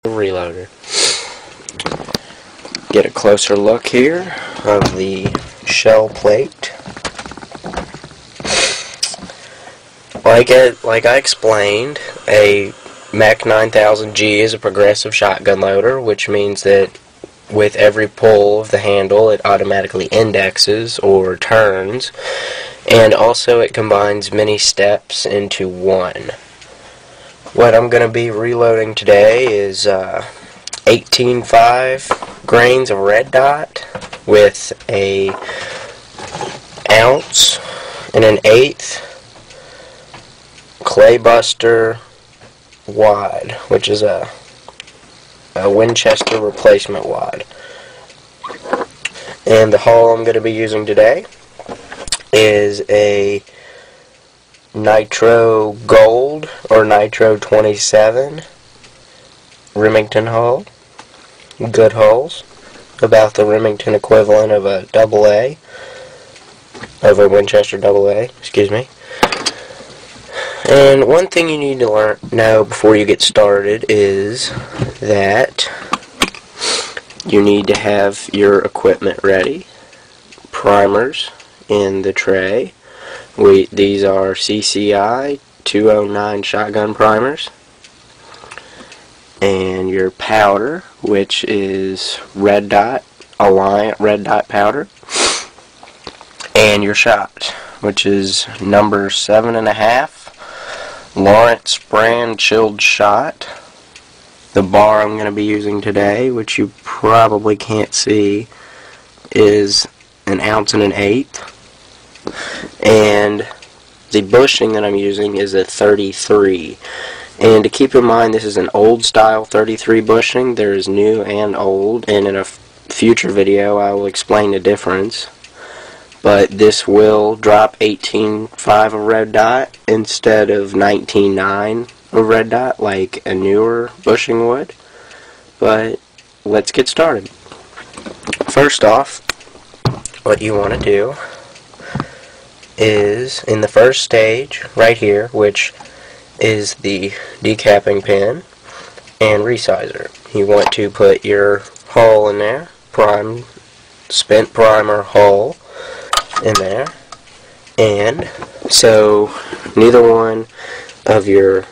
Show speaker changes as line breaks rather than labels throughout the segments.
Reloader. Get a closer look here of the shell plate. Like I explained, a MEC 9000G is a progressive shotgun loader, which means that with every pull of the handle it automatically indexes or turns, and also it combines many steps into one. What I'm going to be reloading today is 18.5 grains of red dot with a ounce and an eighth clay buster wad, which is a Winchester replacement wad. And the hull I'm going to be using today is a Nitro Gold or Nitro 27 Remington hull. Good hulls, about the Remington equivalent of a AA, of a Winchester AA, excuse me. And one thing you need to know before you get started is that you need to have your equipment ready. Primers in the tray. These are CCI 209 shotgun primers. And your powder, which is red dot, Alliant red dot powder. And your shot, which is number 7.5 Lawrence brand chilled shot. The bar I'm going to be using today, which you probably can't see, is an ounce and an eighth. And the bushing that I'm using is a 33. And to keep in mind, this is an old style 33 bushing. There is new and old, and in a future video I will explain the difference. But this will drop 18.5 of red dot instead of 19.9 of red dot like a newer bushing would. But let's get started. First off, what you want to do is, in the first stage right here, which is the decapping pin and resizer, you want to put your hull in there, spent primer hull in there, and so neither one of your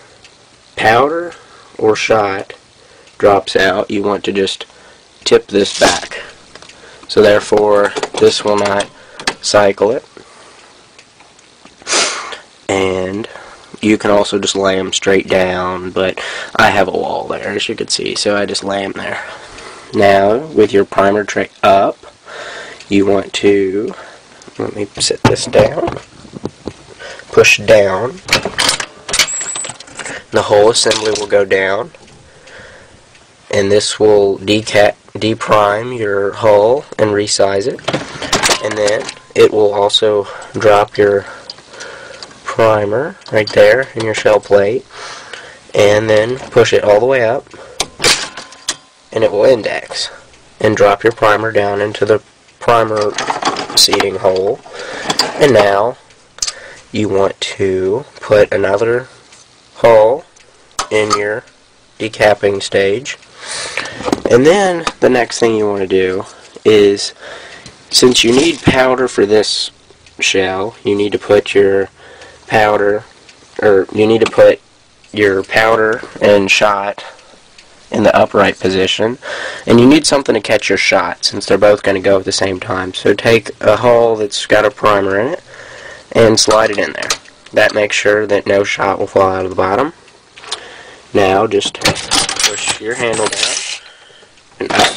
powder or shot drops out. You want to just tip this back, so therefore this will not cycle it. And you can also just lay them straight down, but I have a wall there, as you can see, so I just lay them there. Now, with your primer tray up, you want to, let me set this down, push down, the whole assembly will go down, and this will deprime your hull and resize it, and then it will also drop your primer right there in your shell plate, and then push it all the way up, and it will index and drop your primer down into the primer seating hole. And now you want to put another hull in your decapping stage, and then the next thing you want to do is, since you need powder for this shell, you need to put your powder and shot in the upright position, and you need something to catch your shot since they're both going to go at the same time. So take a hull that's got a primer in it and slide it in there. That makes sure that no shot will fall out of the bottom. Now just push your handle down and up,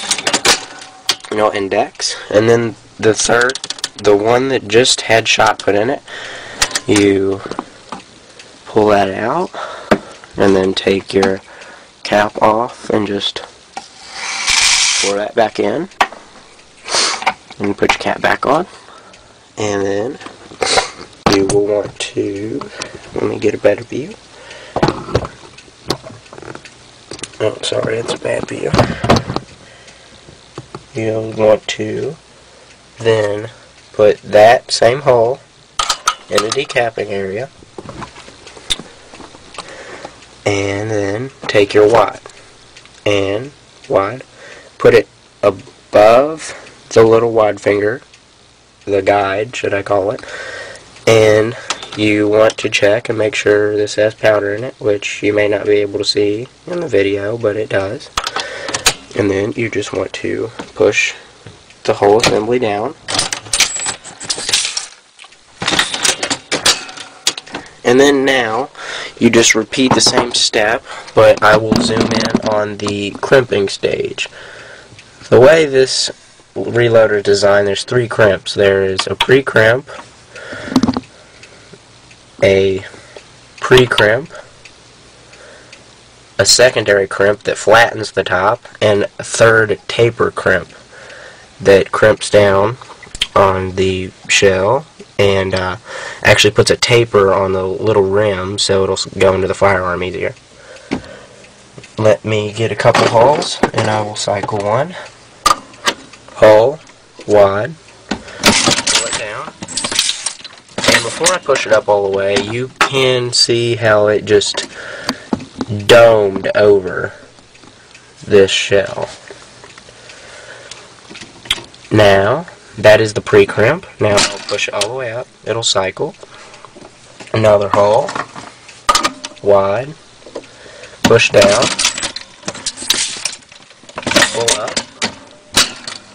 and you'll index. And then the one that just had shot put in it, you pull that out, and then take your cap off and just pour that back in, and put your cap back on. And then you will want to, let me get a better view. Oh, sorry, it's a bad view. You'll want to then put that same hull in the decapping area, and then take your wad and wide. Put it above the little wide finger, the guide, should I call it, and you want to check and make sure this has powder in it, which you may not be able to see in the video, but it does. And then you just want to push the whole assembly down. And then now, you just repeat the same step, but I will zoom in on the crimping stage. The way this reloader is designed, there's 3 crimps. There is a pre-crimp, a pre-crimp, a secondary crimp that flattens the top, and a third taper crimp that crimps down on the shell and actually puts a taper on the little rim so it'll go into the firearm easier. Let me get a couple holes and I will cycle one. Hole, wide, pull it down, and before I push it up all the way, you can see how it just domed over this shell. Now, that is the pre-crimp. Now I'll push it all the way up. It'll cycle. Another hole, wide, push down, pull up,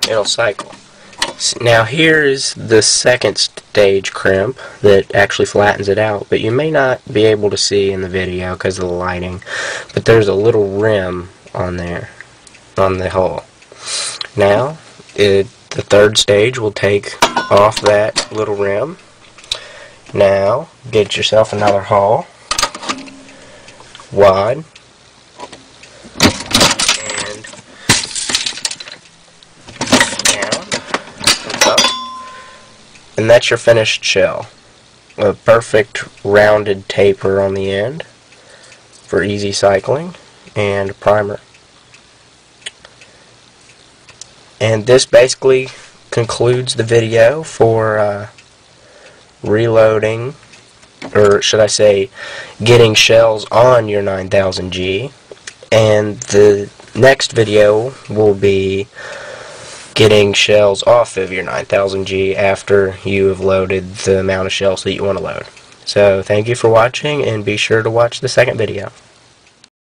it'll cycle. Now here is the second stage crimp that actually flattens it out, but you may not be able to see in the video because of the lighting, but there's a little rim on there, on the hole. Now, the third stage will take off that little rim. Now, get yourself another hole, wide, and down, and up, and that's your finished shell. A perfect rounded taper on the end for easy cycling, and a primer. And this basically concludes the video for reloading, or should I say, getting shells on your 9000G. And the next video will be getting shells off of your 9000G after you have loaded the amount of shells that you want to load. So thank you for watching, and be sure to watch the second video.